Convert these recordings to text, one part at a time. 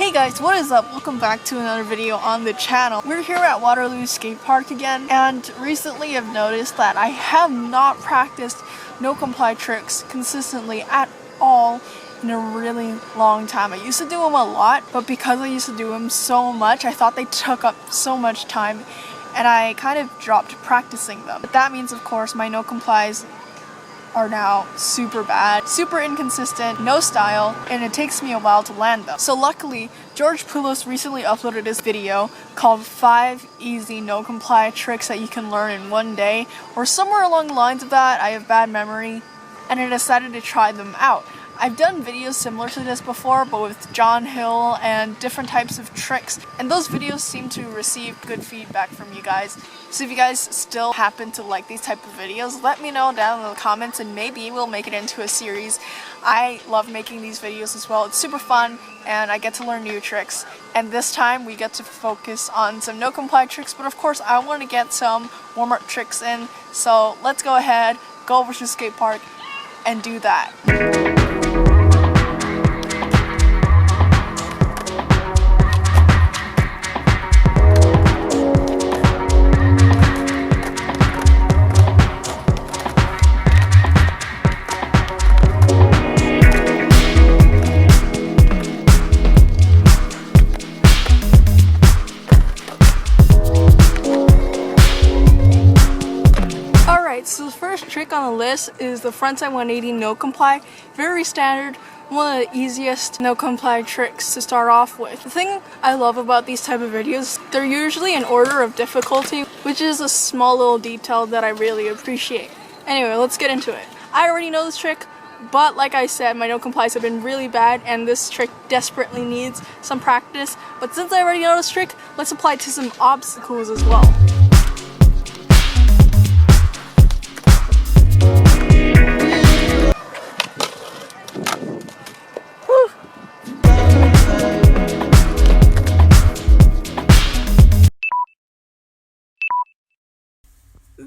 Hey guys, what is up? Welcome back to another video on the channel. We're here at Waterloo Skate Park again, and recently I've noticed that I have not practiced no comply tricks consistently at all in a really long time. I used to do them a lot, but because I used to do them so much, I thought they took up so much time and I kind of dropped practicing them. But that means, of course, my no complies are now super bad, super inconsistent, no style, and it takes me a while to land them. So luckily, George Poulos recently uploaded this video called 5 easy no comply tricks that you can learn in one day, or somewhere along the lines of that. I have bad memory, and I decided to try them out. I've done videos similar to this before, but with John Hill and different types of tricks, and those videos seem to receive good feedback from you guys. So if you guys still happen to like these type of videos, let me know down in the comments and maybe we'll make it into a series. I love making these videos as well. It's super fun and I get to learn new tricks. And this time we get to focus on some no comply tricks, but of course I want to get some warm-up tricks in. So let's go ahead, go over to the skate park and do that. So the first trick on the list is the frontside 180 no comply. Very standard, one of the easiest no comply tricks to start off with. The thing I love about these type of videos, they're usually in order of difficulty, which is a small little detail that I really appreciate. Anyway, let's get into it. I already know this trick, but like I said, my no complies have been really bad and this trick desperately needs some practice. But since I already know this trick, let's apply it to some obstacles as well.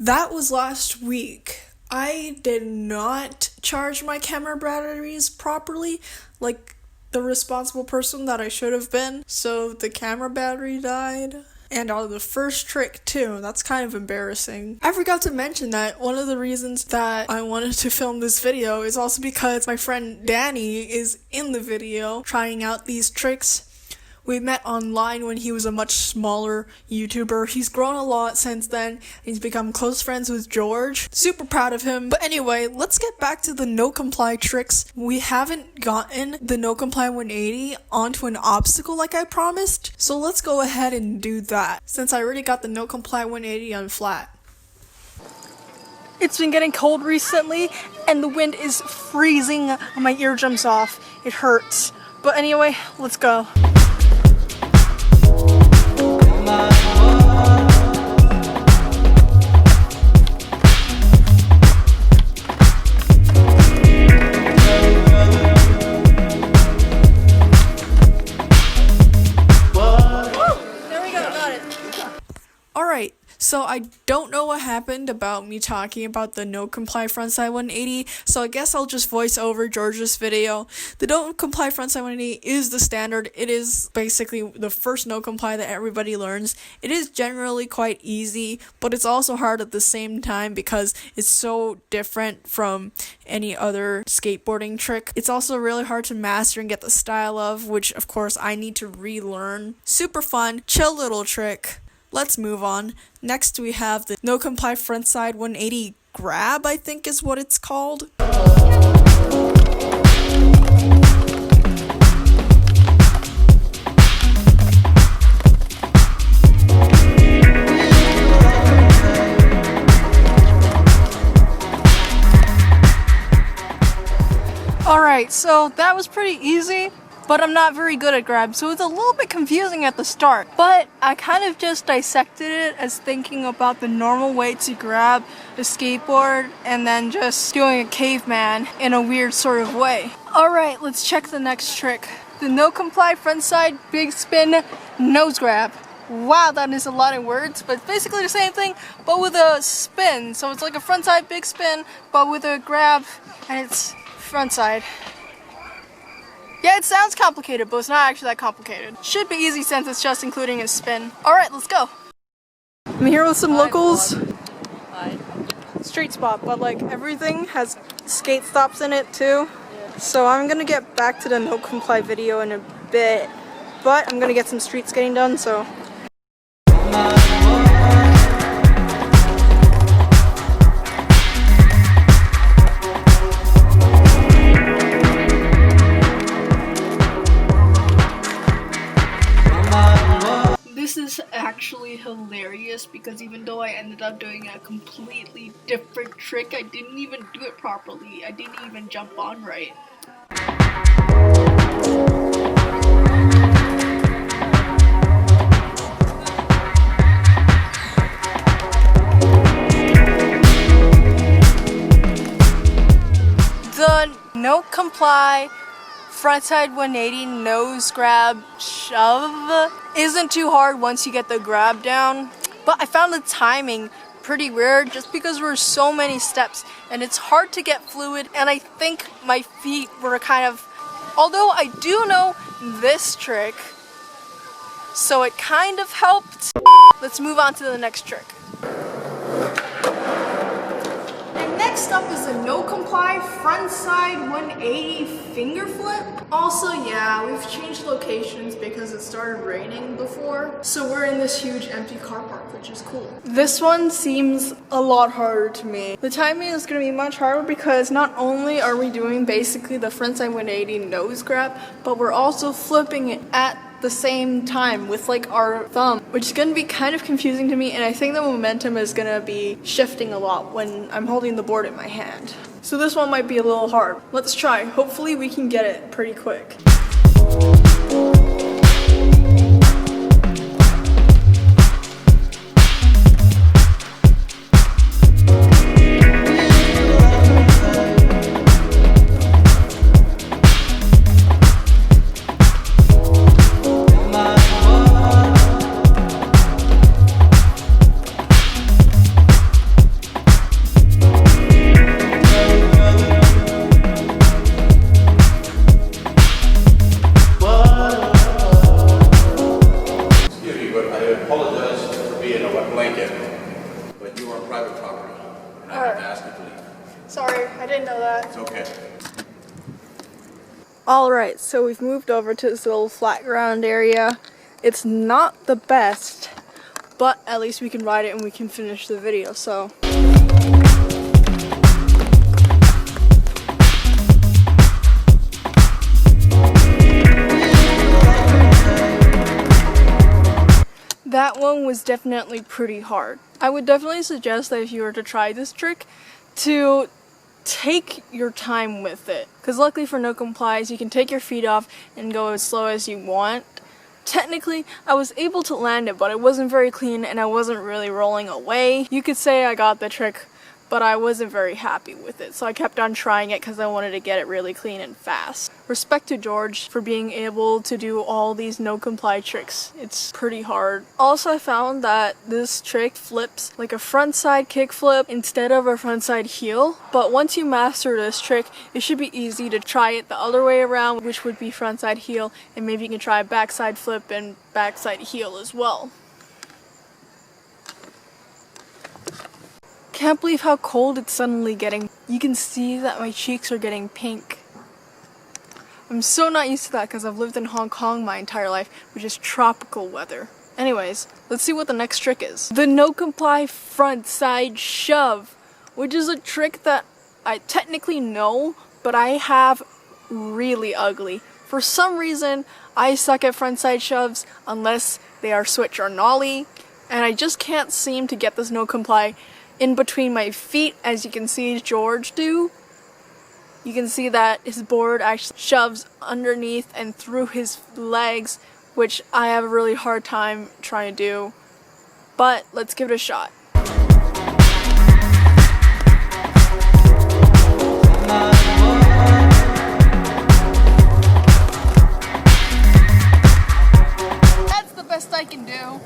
That was last week. I did not charge my camera batteries properly, like the responsible person that I should have been, so the camera battery died. And on the first trick too, that's kind of embarrassing. I forgot to mention that one of the reasons that I wanted to film this video is also because my friend Danny is in the video trying out these tricks. We met online when he was a much smaller YouTuber. He's grown a lot since then. He's become close friends with George. Super proud of him. But anyway, let's get back to the no comply tricks. We haven't gotten the no comply 180 onto an obstacle like I promised. So let's go ahead and do that, since I already got the no comply 180 on flat. It's been getting cold recently and the wind is freezing my eardrums off. It hurts. But anyway, let's go. Alright, so I don't know what happened about me talking about the no comply frontside 180, so I guess I'll just voice over George's video. The no comply frontside 180 is the standard. It is basically the first no comply that everybody learns. It is generally quite easy, but it's also hard at the same time because it's so different from any other skateboarding trick. It's also really hard to master and get the style of, which of course I need to relearn. Super fun, chill little trick. Let's move on. Next we have the no comply frontside 180 grab, I think is what it's called. Alright, so that was pretty easy. But I'm not very good at grab, so it's a little bit confusing at the start. But I kind of just dissected it as thinking about the normal way to grab a skateboard and then just doing a caveman in a weird sort of way. Alright, let's check the next trick. The no comply frontside big spin nose grab. Wow, that is a lot of words, but it's basically the same thing, but with a spin. So it's like a frontside big spin, but with a grab, and it's frontside. Yeah, it sounds complicated, but it's not actually that complicated. Should be easy since it's just including a spin. Alright, let's go. I'm here with some locals. Street spot, but like everything has skate stops in it too. So I'm gonna get back to the no comply video in a bit, but I'm gonna get some street skating done, so. This is actually hilarious because even though I ended up doing a completely different trick, I didn't even do it properly. I didn't even jump on right. The no comply frontside 180 nose grab shove isn't too hard once you get the grab down, but I found the timing pretty weird just because there were so many steps and it's hard to get fluid, and I think my feet were kind of, although I do know this trick, so it kind of helped. Let's move on to the next trick. Next up is a no comply frontside 180 finger flip. Also, yeah, we've changed locations because it started raining before, so we're in this huge empty car park, which is cool. This one seems a lot harder to me. The timing is going to be much harder because not only are we doing basically the frontside 180 nose grab, but we're also flipping it at the same time with like our thumb, which is going to be kind of confusing to me, and I think the momentum is going to be shifting a lot when I'm holding the board in my hand. So this one might be a little hard. Let's try. Hopefully we can get it pretty quick. Sorry, I didn't know that. It's okay. Alright, so we've moved over to this little flat ground area. It's not the best, but at least we can ride it and we can finish the video, so. That one was definitely pretty hard. I would definitely suggest that if you were to try this trick, to take your time with it. Because luckily for no complies, you can take your feet off and go as slow as you want. Technically, I was able to land it, but it wasn't very clean and I wasn't really rolling away. You could say I got the trick, but I wasn't very happy with it, so I kept on trying it because I wanted to get it really clean and fast. Respect to George for being able to do all these no comply tricks. It's pretty hard. Also, I found that this trick flips like a frontside kick flip instead of a frontside heel, but once you master this trick, it should be easy to try it the other way around, which would be frontside heel, and maybe you can try a backside flip and backside heel as well. Can't believe how cold it's suddenly getting. You can see that my cheeks are getting pink. I'm so not used to that because I've lived in Hong Kong my entire life, which is tropical weather. Anyways, let's see what the next trick is. The no comply frontside shove, which is a trick that I technically know, but I have really ugly. For some reason, I suck at frontside shoves unless they are switch or nollie, and I just can't seem to get this no comply in between my feet, as you can see George do. You can see that his board actually shoves underneath and through his legs, which I have a really hard time trying to do. But let's give it a shot. That's the best I can do.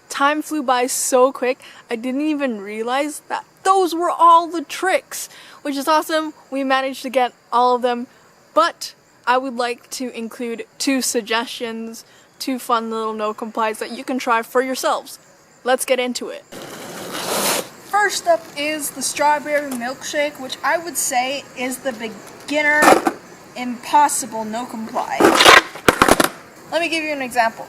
Time flew by so quick, I didn't even realize that those were all the tricks, which is awesome. We managed to get all of them, But I would like to include 2 suggestions, 2 fun little no complies that you can try for yourselves. Let's get into it. First up is the strawberry milkshake, which I would say is the beginner impossible no comply. Let me give you an example.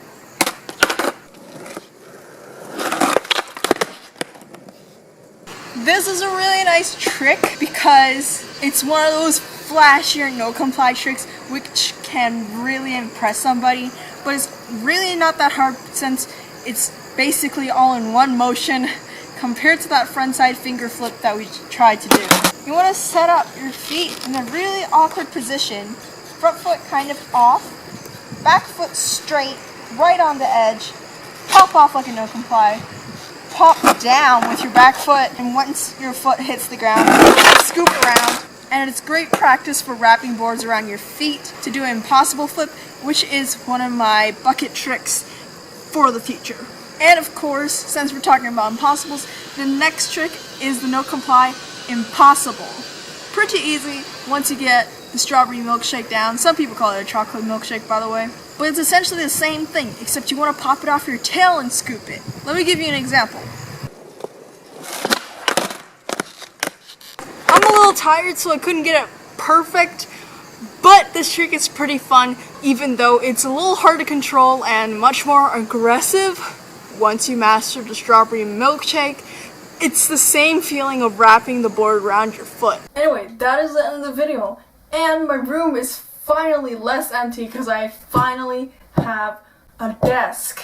This is a really nice trick because it's one of those flashier no comply tricks which can really impress somebody, but it's really not that hard since it's basically all in one motion compared to that frontside finger flip that we tried to do. You want to set up your feet in a really awkward position, front foot kind of off, back foot straight, right on the edge, pop off like a no comply, pop down with your back foot, and once your foot hits the ground, scoop around. And it's great practice for wrapping boards around your feet to do an impossible flip, which is one of my bucket tricks for the future. And of course, since we're talking about impossibles, the next trick is the no comply impossible. Pretty easy once you get the strawberry milkshake down. Some people call it a chocolate milkshake, by the way. But it's essentially the same thing, except you want to pop it off your tail and scoop it. Let me give you an example. I'm a little tired, so I couldn't get it perfect, but this trick is pretty fun, even though it's a little hard to control and much more aggressive. Once you master the strawberry milkshake, it's the same feeling of wrapping the board around your foot. Anyway, that is the end of the video, and my room is finally less empty because I finally have a desk.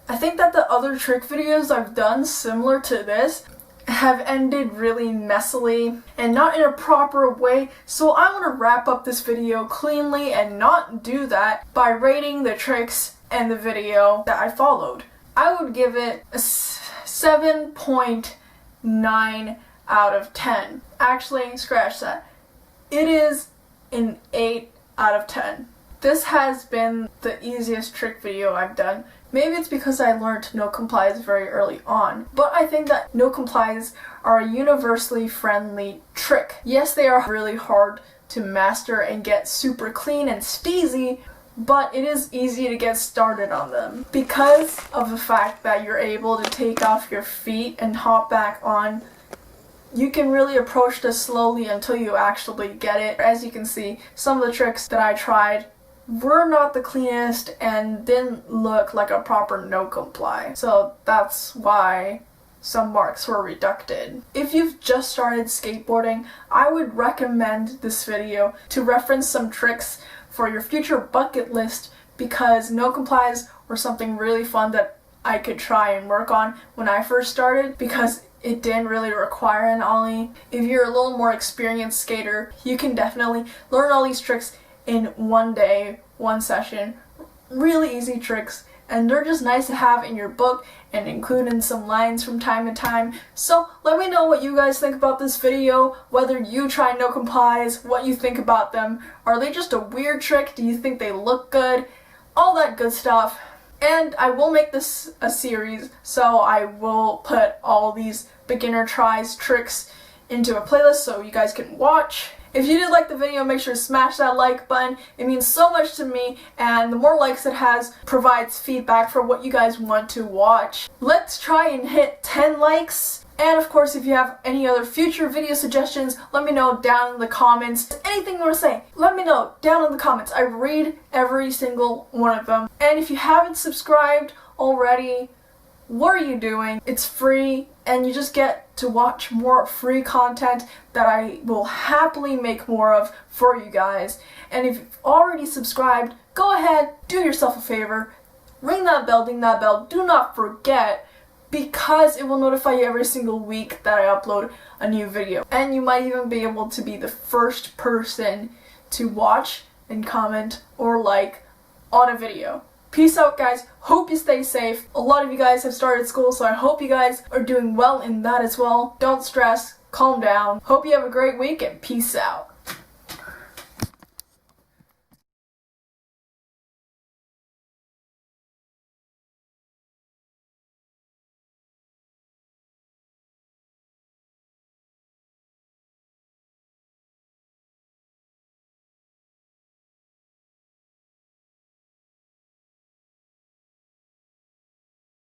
I think that the other trick videos I've done similar to this have ended really messily and not in a proper way, so I want to wrap up this video cleanly and not do that by rating the tricks and the video that I followed. I would give it a 7.9 out of 10. Actually, scratch that. It is an 8 out of 10. This has been the easiest trick video I've done. Maybe it's because I learned no complies very early on, but I think that no complies are a universally friendly trick. Yes, they are really hard to master and get super clean and steezy, but it is easy to get started on them because of the fact that you're able to take off your feet and hop back on. You can really approach this slowly until you actually get it. As you can see, some of the tricks that I tried were not the cleanest and didn't look like a proper no comply. So that's why some marks were reducted. If you've just started skateboarding, I would recommend this video to reference some tricks for your future bucket list because no complies were something really fun that I could try and work on when I first started because it didn't really require an ollie. If you're a little more experienced skater, you can definitely learn all these tricks in one day, one session. Really easy tricks, and they're just nice to have in your book and include in some lines from time to time. So let me know what you guys think about this video, whether you try no complies, what you think about them. Are they just a weird trick? Do you think they look good? All that good stuff. And I will make this a series, so I will put all these beginner tries, tricks into a playlist so you guys can watch. If you did like the video, make sure to smash that like button. It means so much to me, and the more likes it has provides feedback for what you guys want to watch. Let's try and hit 10 likes. And of course, if you have any other future video suggestions, let me know down in the comments. Anything you want to say, let me know down in the comments. I read every single one of them. And if you haven't subscribed already, what are you doing? It's free, and you just get to watch more free content that I will happily make more of for you guys. And if you've already subscribed, go ahead, do yourself a favor, ring that bell, ding that bell, do not forget, because it will notify you every single week that I upload a new video. And you might even be able to be the first person to watch and comment or like on a video. Peace out, guys. Hope you stay safe. A lot of you guys have started school, so I hope you guys are doing well in that as well. Don't stress. Calm down. Hope you have a great week, and peace out.